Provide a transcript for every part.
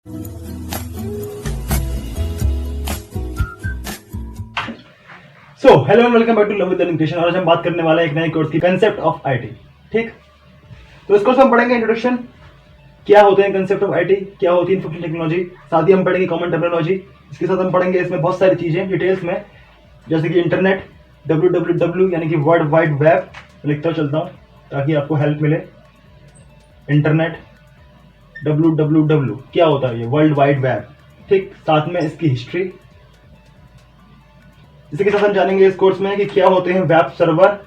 So hello and welcome back to Love with Learning Creation. और आज हम बात करने वाले हैं एक नए कोर्स की, कंसेप्ट ऑफ आईटी। ठीक, तो इस कोर्स में हम पढ़ेंगे इंट्रोडक्शन, क्या होते हैं कंसेप्ट ऑफ आईटी, क्या होती है इंफॉर्मेशन टेक्नोलॉजी, साथ ही हम पढ़ेंगे कॉमन टर्मिनोलॉजी। इसके साथ हम पढ़ेंगे इसमें बहुत सारी चीजें डिटेल्स में, जैसे कि इंटरनेट, www यानी कि वर्ल्ड वाइड वेब, लिखता चलता हूँ ताकि आपको हेल्प मिले। इंटरनेट, www क्या होता है, ये वर्ल्ड वाइड वेब। ठीक, साथ में इसकी हिस्ट्री। इसी के साथ हम जानेंगे इस कोर्स में कि क्या होते हैं वेब सर्वर,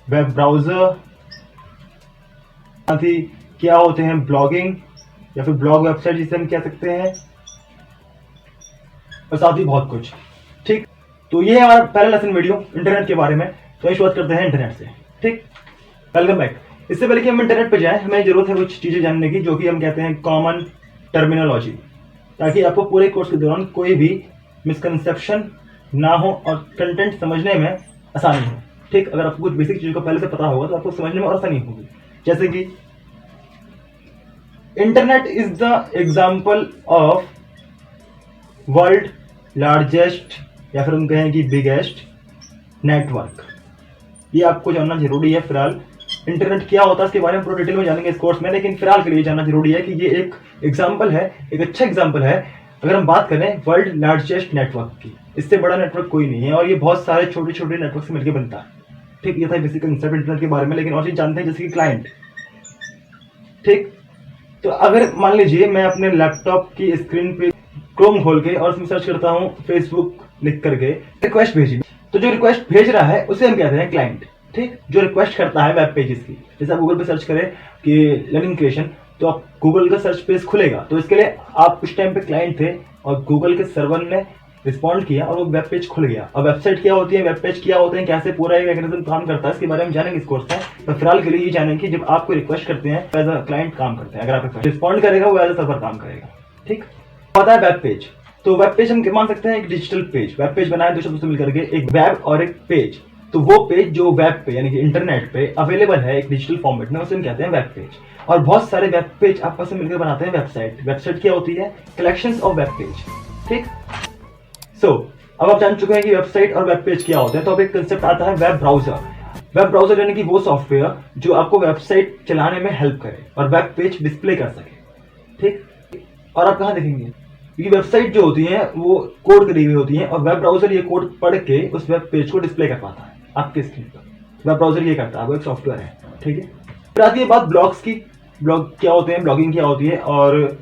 वेब ब्राउजर, साथ ही क्या होते हैं ब्लॉगिंग या फिर ब्लॉग वेबसाइट जिसे हम कह सकते हैं, और साथ ही बहुत कुछ। ठीक, तो ये है हमारा पहला लेसन वीडियो इंटरनेट के बारे में। तो शुरुआत करते हैं इंटरनेट से। ठीक, वेलकम बैक। इससे पहले कि हम इंटरनेट पर जाएं, हमें जरूरत है कुछ चीजें जानने की, जो कि हम कहते हैं कॉमन टर्मिनोलॉजी, ताकि आपको पूरे कोर्स के दौरान कोई भी मिसकंसेप्शन ना हो और कंटेंट समझने में आसानी हो। ठीक, अगर आपको कुछ बेसिक चीजों को पहले से पता होगा तो आपको समझने में और आसानी होगी। जैसे कि internet is the example of world largest या फिर हम कहें कि बिगेस्ट नेटवर्क। ये आपको जानना जरूरी है। फिलहाल इंटरनेट क्या होता है इसके बारे में पूरा डिटेल में जानेंगे इस कोर्स में, लेकिन फिलहाल के लिए जानना जरूरी है कि ये एक एग्जाम्पल है, एक अच्छा एग्जाम्पल है। अगर हम बात करें वर्ल्ड लार्जेस्ट नेटवर्क की, इससे बड़ा नेटवर्क कोई नहीं है, और ये बहुत सारे छोटे छोटे नेटवर्क से मिलकर बनता है। ठीक, ये था बेसिक कंसेप्ट इंटरनेट के बारे में। लेकिन और चीज जानते हैं, जैसे कि क्लाइंट। ठीक, तो अगर मान लीजिए मैं अपने लैपटॉप की स्क्रीन पे क्रोम खोल के और उसमें सर्च करता हूँ फेसबुक लिख करके रिक्वेस्ट भेजी, तो जो रिक्वेस्ट भेज रहा है उसे हम कहते हैं क्लाइंट। ठीक, जो रिक्वेस्ट करता है वेब पेजेस की, जैसे आप गूगल पे सर्च करें कि लर्निंग क्रिएशन, तो आप गूगल का सर्च पेज खुलेगा। तो इसके लिए आप उस टाइम पे क्लाइंट थे और गूगल के सर्वर ने रिस्पॉन्ड किया और वो वेब पेज खुल गया। और वेबसाइट क्या होती है, वेब पेज क्या होते हैं, कैसे पूरा एक मैकेनिज्म काम करता है, इसके बारे में जानेंगे इस कोर्स में। तो फिलहाल के लिए ये जानेंगे कि जब आपको रिक्वेस्ट करते हैं एज अ क्लाइंट काम करते हैं, अगर आप रिस्पॉन्ड करेगा वो एज अ सर्वर काम करेगा। ठीक, पता है वेब पेज, तो वेब पेज हम मान सकते हैं एक डिजिटल पेज। वेब पेज बनाए दो शब्दों से मिलकर के, एक वेब और एक पेज। तो वो पेज जो वेब पे यानी कि इंटरनेट पे अवेलेबल है एक डिजिटल फॉर्मेट में, उसे हम कहते हैं वेब पेज। और बहुत सारे वेब पेज आपस में मिलकर बनाते हैं वेबसाइट। वेबसाइट क्या होती है, कलेक्शंस ऑफ वेब पेज। ठीक, सो अब आप जान चुके हैं कि वेबसाइट और वेब पेज क्या होते हैं। तो अब एक कंसेप्ट आता है वेब ब्राउजर। वेब ब्राउजर यानी कि वो सॉफ्टवेयर जो आपको वेबसाइट चलाने में हेल्प करे और वेब पेज डिस्प्ले कर सके। ठीक, और आप कहाँ देखेंगे, क्योंकि वेबसाइट जो होती है वो कोड करी हुई होती है, और वेब ब्राउजर ये कोड पढ़ के उस वेब पेज को डिस्प्ले कर पाता है आपके स्क्रीन पर। वेब ब्राउजर ये करता है, वो एक सॉफ्टवेयर है। ठीक है, फिर आती है बात ब्लॉग्स की। ब्लॉग क्या होते हैं, ब्लॉगिंग क्या होती है, और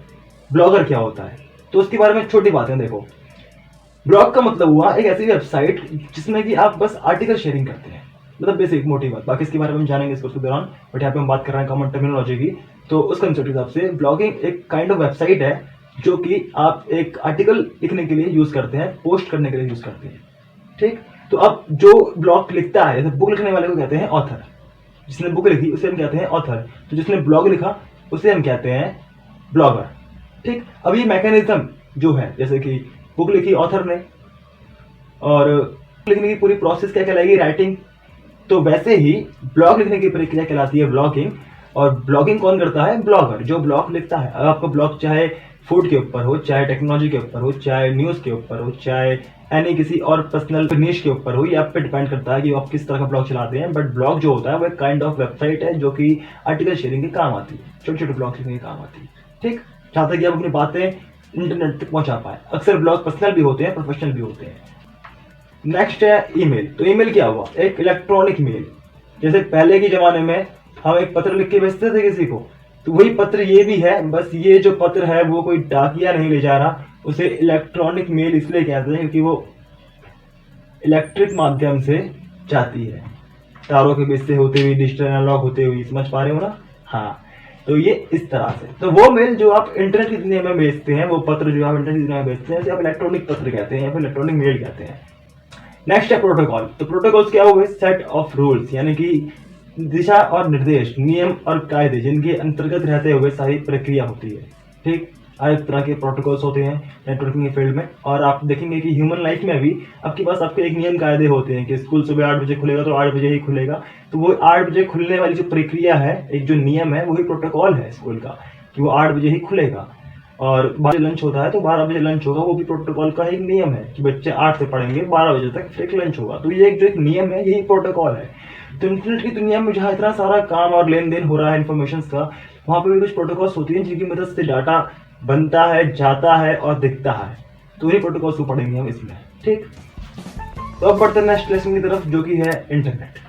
ब्लॉगर क्या होता है। तो उसके बारे में छोटी बातें देखो। ब्लॉग का मतलब हुआ एक ऐसी वेबसाइट जिसमें कि आप बस आर्टिकल शेयरिंग करते हैं, मतलब बेसिक मोटी बात। बाकी इसके बारे में हम जानेंगे इस कोर्स के दौरान, बट यहाँ पे हम बात कर रहे हैं कॉमन टर्मिनोलॉजी की। तो उस कंसेप्ट के हिसाब से ब्लॉगिंग एक काइंड ऑफ वेबसाइट है जो कि आप एक आर्टिकल लिखने के लिए यूज करते हैं, पोस्ट करने के लिए यूज करते हैं। ठीक, तो अब जो ब्लॉग लिखता है, जैसे बुक लिखने वाले को कहते हैं ऑथर। जिसने बुक लिखी उसे हम कहते हैं ऑथर। तो जिसने ब्लॉग लिखा उसे हम कहते हैं ब्लॉगर। ठीक, अब ये मैकेनिज्म जो है, जैसे कि बुक लिखी ऑथर ने, और लिखने की पूरी प्रोसेस क्या कहलाएगी, राइटिंग। तो वैसे ही ब्लॉग लिखने की प्रक्रिया कहलाती है ब्लॉगिंग। और ब्लॉगिंग कौन करता है, ब्लॉगर, जो ब्लॉग लिखता है। अब आपका ब्लॉग चाहे फूड के ऊपर हो, चाहे टेक्नोलॉजी के ऊपर हो, चाहे न्यूज के ऊपर हो, चाहे एनी किसी और पर्सनल निश के ऊपर हो, ये आप पे डिपेंड करता है कि आप किस तरह का ब्लॉग चलाते हैं। बट ब्लॉग जो होता है वो एक काइंड ऑफ वेबसाइट है जो कि आर्टिकल शेयरिंग के काम आती है, छोटे छोटे ब्लॉग लिखने के काम आती है। ठीक, जहां तक कि आप अपनी बातें इंटरनेट तक पहुंचा पाए। अक्सर ब्लॉग पर्सनल भी होते हैं, प्रोफेशनल भी होते हैं। नेक्स्ट है ईमेल। तो ईमेल क्या हुआ, एक इलेक्ट्रॉनिक मेल। जैसे पहले के जमाने में हम एक पत्र लिख के भेजते थे किसी को, तो वही पत्र ये भी है, बस ये जो पत्र है वो कोई डाकिया नहीं ले जा रहा। उसे इलेक्ट्रॉनिक मेल इसलिए कहते हैं क्योंकि वो इलेक्ट्रिक माध्यम से जाती है, तारों के बीच से होते हुए, डिजिटल एनालॉग होते हुए। समझ पा रहे हो ना? हाँ, तो ये इस तरह से। तो वो मेल जो आप इंटरनेट की दुनिया में भेजते हैं, वो पत्र जो आप इंटरनेट की दुनिया में भेजते हैं, आप इलेक्ट्रॉनिक पत्र कहते हैं या फिर इलेक्ट्रॉनिक मेल कहते हैं। नेक्स्ट है प्रोटोकॉल। तो प्रोटोकॉल्स क्या हुए, सेट ऑफ रूल्स, यानी कि दिशा और निर्देश, नियम और कायदे, जिनके अंतर्गत रहते हुए सारी प्रक्रिया होती है। ठीक, हर तरह के प्रोटोकॉल्स होते हैं नेटवर्किंग के फील्ड में। और आप देखेंगे कि ह्यूमन लाइफ में भी आपके पास आपके एक नियम कायदे होते हैं कि स्कूल सुबह 8 बजे खुलेगा तो 8 बजे ही खुलेगा। तो वो 8 बजे खुलने वाली जो प्रक्रिया है, एक जो नियम है, वही प्रोटोकॉल है स्कूल का। कि वो 8 बजे ही खुलेगा और 12 बजे लंच होता है तो 12 बजे लंच होगा। वो भी प्रोटोकॉल का एक नियम है कि बच्चे 8 से पढ़ेंगे, 12 बजे तक फिर एक लंच होगा। तो ये जो एक नियम है, यही प्रोटोकॉल है। तो इंटरनेट की दुनिया में जहाँ इतना सारा काम और लेन देन हो रहा है इन्फॉर्मेशन का, वहाँ पे भी कुछ प्रोटोकॉल्स होती हैं जिनकी मदद से डाटा बनता है, जाता है और दिखता है। तो ये प्रोटोकॉल्स को पढ़ेंगे हम इसमें, ठीक। तो अब बढ़ते हैं नेक्स्ट लेसन की तरफ, जो कि है इंटरनेट।